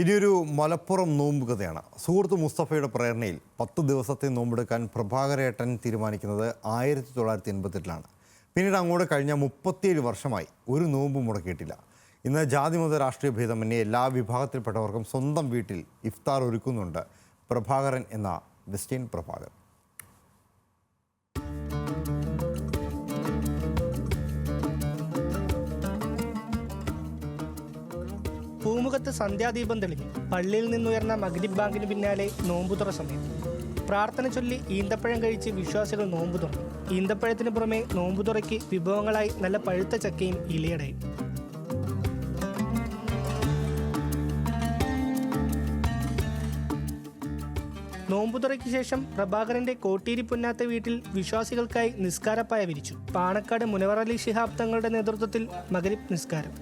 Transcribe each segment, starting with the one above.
ഇനിയൊരു മലപ്പുറം നോമ്പ് കഥയാണ്. സുഹൃത്ത് മുസ്തഫയുടെ പ്രേരണയിൽ 10 ദിവസത്തെ നോമ്പെടുക്കാൻ പ്രഭാകരേട്ടൻ തീരുമാനിക്കുന്നത് 1988-ലാണ്. പിന്നീട് അങ്ങോട്ട് കഴിഞ്ഞ 37 വർഷമായി ഒരു നോമ്പ് മുടക്കിയിട്ടില്ല. ഇന്ന് ജാതിമത രാഷ്ട്രീയ ഭേദമന്യേ എല്ലാ വിഭാഗത്തിൽപ്പെട്ടവർക്കും സ്വന്തം വീട്ടിൽ ഇഫ്താർ ഒരുക്കുന്നുണ്ട് പ്രഭാകരൻ എന്ന വെസ്റ്റേൺ പ്രഭാകരൻ. പൂമുഖത്ത് സന്ധ്യാദീപം തെളിഞ്ഞു. പള്ളിയിൽ നിന്നുയർന്ന മഗ്രിബ് ബാങ്കിന് പിന്നാലെ നോമ്പുതുറ സമയം. പ്രാർത്ഥന ചൊല്ലി ഈന്തപ്പഴം കഴിച്ച് വിശ്വാസികൾ നോമ്പു തുറന്നു. ഈന്തപ്പഴത്തിന് പുറമെ നോമ്പുതുറയ്ക്ക് വിഭവങ്ങളായി നല്ല പഴുത്ത ചക്കയും ഇലയടയും. നോമ്പുതുറയ്ക്ക് ശേഷം പ്രഭാകരന്റെ കോട്ടീരി പുന്നാത്ത വീട്ടിൽ വിശ്വാസികൾക്കായി നിസ്കാരപ്പായ വിരിച്ചു. പാണക്കാട് മുനവർ അലി ശിഹാബ് തങ്ങളുടെ നേതൃത്വത്തിൽ മഗ്രിബ് നിസ്കാരം.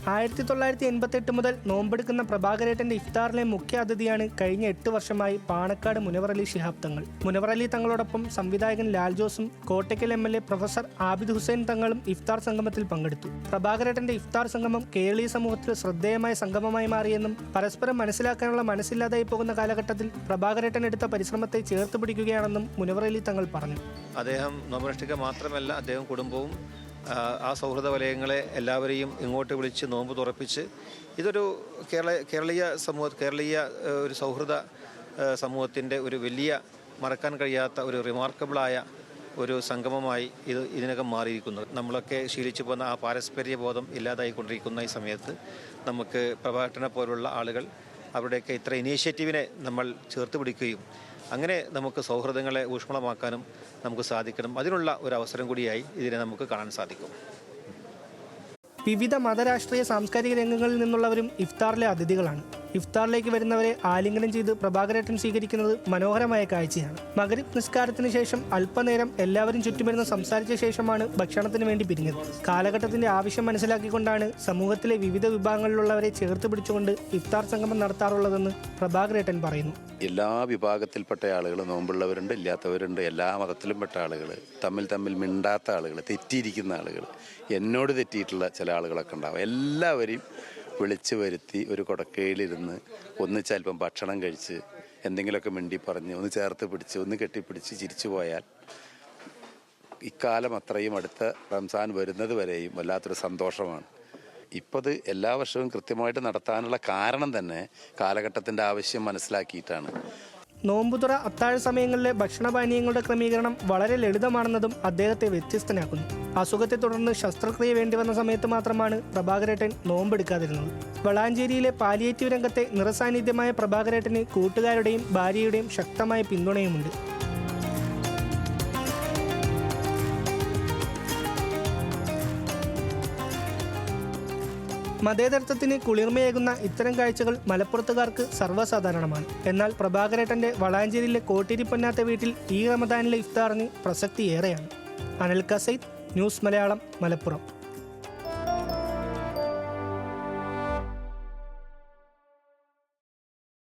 1988 മുതൽ നോമ്പെടുക്കുന്ന പ്രഭാകരേട്ടന്റെ ഇഫ്താറിലെ മുഖ്യ അതിഥിയാണ് കഴിഞ്ഞ 8 വർഷമായി പാണക്കാട് മുനവർ അലി ശിഹാബ് തങ്ങൾ. മുനവർ അലി തങ്ങളോടൊപ്പം സംവിധായകൻ ലാൽ ജോസും കോട്ടയ്ക്കൽ MLA പ്രൊഫസർ ആബിദ് ഹുസൈൻ തങ്ങളും ഇഫ്താർ സംഗമത്തിൽ പങ്കെടുത്തു. പ്രഭാകരേട്ടന്റെ ഇഫ്താർ സംഗമം കേരളീയ സമൂഹത്തിൽ ശ്രദ്ധേയമായ സംഗമമായി മാറിയെന്നും പരസ്പരം മനസ്സിലാക്കാനുള്ള മനസ്സില്ലാതായി പോകുന്ന കാലഘട്ടത്തിൽ പ്രഭാകരേട്ടൻ എടുത്ത പരിശ്രമത്തെ ചേർത്ത് പിടിക്കുകയാണെന്നും മുനവർ അലി തങ്ങൾ പറഞ്ഞു. അദ്ദേഹം നോമ്പനുഷ്ഠിക്കുക മാത്രമല്ല, അദ്ദേഹം കുടുംബവും ആ സൗഹൃദ വലയങ്ങളെ എല്ലാവരെയും ഇങ്ങോട്ട് വിളിച്ച് നോമ്പ് തുറപ്പിച്ച് ഇതൊരു കേരളീയ ഒരു സൗഹൃദ സമൂഹത്തിൻ്റെ ഒരു വലിയ മറക്കാൻ കഴിയാത്ത ഒരു റിമാർക്കബിളായ ഒരു സംഗമമായി ഇതിനകം മാറിയിരിക്കുന്നു. നമ്മളൊക്കെ ശീലിച്ചു പോകുന്ന ആ പാരസ്പര്യ ബോധം ഇല്ലാതായിക്കൊണ്ടിരിക്കുന്ന ഈ സമയത്ത് നമുക്ക് പ്രഭാകരനെ പോലുള്ള ആളുകൾ അവരുടെയൊക്കെ ഇത്ര ഇനീഷ്യേറ്റീവിനെ നമ്മൾ ചേർത്ത് പിടിക്കുകയും അങ്ങനെ നമുക്ക് സൗഹൃദങ്ങളെ ഊഷ്മളമാക്കാനും നമുക്ക് സാധിക്കണം. അതിനുള്ള ഒരു അവസരം കൂടിയായി ഇതിനെ നമുക്ക് കാണാൻ സാധിക്കും. വിവിധ മതരാഷ്ട്രീയ സാംസ്കാരിക രംഗങ്ങളിൽ നിന്നുള്ളവരും ഇഫ്താറിലെ അതിഥികളാണ്. ഇഫ്താറിലേക്ക് വരുന്നവരെ ആലിംഗനം ചെയ്ത് പ്രഭാകരേട്ടൻ സ്വീകരിക്കുന്നത് മനോഹരമായ കാഴ്ചയാണ്. മഗ്രിബ് നിസ്കാരത്തിന് ശേഷം അല്പനേരം എല്ലാവരും ചുറ്റുമിരുന്ന് സംസാരിച്ച ശേഷമാണ് ഭക്ഷണത്തിന് വേണ്ടി പിരിഞ്ഞത്. കാലഘട്ടത്തിന്റെ ആവശ്യം മനസ്സിലാക്കിക്കൊണ്ടാണ് സമൂഹത്തിലെ വിവിധ വിഭാഗങ്ങളിലുള്ളവരെ ചേർത്ത് പിടിച്ചുകൊണ്ട് ഇഫ്താർ സംഗമം നടത്താറുള്ളതെന്ന് പ്രഭാകരേട്ടൻ പറയുന്നു. എല്ലാ വിഭാഗത്തിൽപ്പെട്ട ആളുകൾ, നോമ്പുള്ളവരുണ്ട്, ഇല്ലാത്തവരുണ്ട്, എല്ലാ മതത്തിലും പെട്ട ആളുകൾ, തമ്മിൽ മിണ്ടാത്ത ആളുകൾ, തെറ്റിയിരിക്കുന്ന ആളുകൾ, എന്നോട് തെറ്റിയിട്ടുള്ള ചില ആളുകളൊക്കെ ഉണ്ടാവും. എല്ലാവരെയും വിളിച്ചു വരുത്തി ഒരു കൊടക്കയിലിരുന്ന് ഒന്നിച്ച് അല്പം ഭക്ഷണം കഴിച്ച് എന്തെങ്കിലുമൊക്കെ മിണ്ടി പറഞ്ഞ് ഒന്ന് ചേർത്ത് പിടിച്ച് ഒന്ന് കെട്ടിപ്പിടിച്ച് ചിരിച്ചു പോയാൽ ഇക്കാലം അത്രയും അടുത്ത റംസാൻ വരുന്നത് വരെയും വല്ലാത്തൊരു സന്തോഷമാണ്. ഇപ്പോൾ അത് എല്ലാ വർഷവും കൃത്യമായിട്ട് നടത്താനുള്ള കാരണം തന്നെ കാലഘട്ടത്തിൻ്റെ ആവശ്യം മനസ്സിലാക്കിയിട്ടാണ്. നോമ്പുതുറ അത്താഴ സമയങ്ങളിലെ ഭക്ഷണപാനീയങ്ങളുടെ ക്രമീകരണം വളരെ ലളിതമാണെന്നതും അദ്ദേഹത്തെ വ്യത്യസ്തനാക്കുന്നു. അസുഖത്തെ തുടർന്ന് ശസ്ത്രക്രിയ വേണ്ടിവന്ന സമയത്ത് മാത്രമാണ് പ്രഭാകരേട്ടൻ നോമ്പെടുക്കാതിരുന്നത്. വളാഞ്ചേരിയിലെ പാലിയേറ്റീവ് രംഗത്തെ നിറസാന്നിധ്യമായ പ്രഭാകരേട്ടന് കൂട്ടുകാരുടെയും ഭാര്യയുടെയും ശക്തമായ പിന്തുണയുമുണ്ട്. മതേതരത്വത്തിന് കുളിർമയേകുന്ന ഇത്തരം കാഴ്ചകൾ മലപ്പുറത്തുകാർക്ക് സർവ്വസാധാരണമാണ്. എന്നാൽ പ്രഭാകരേട്ടന്റെ വളാഞ്ചേരിയിലെ കോട്ടീരി പൊന്നാത്ത വീട്ടിൽ ഈ റമദാനിലെ ഇഫ്താറിന് പ്രസക്തി ഏറെയാണ്. അനിൽ കസൈദ്, ന്യൂസ് മലയാളം, മലപ്പുറം.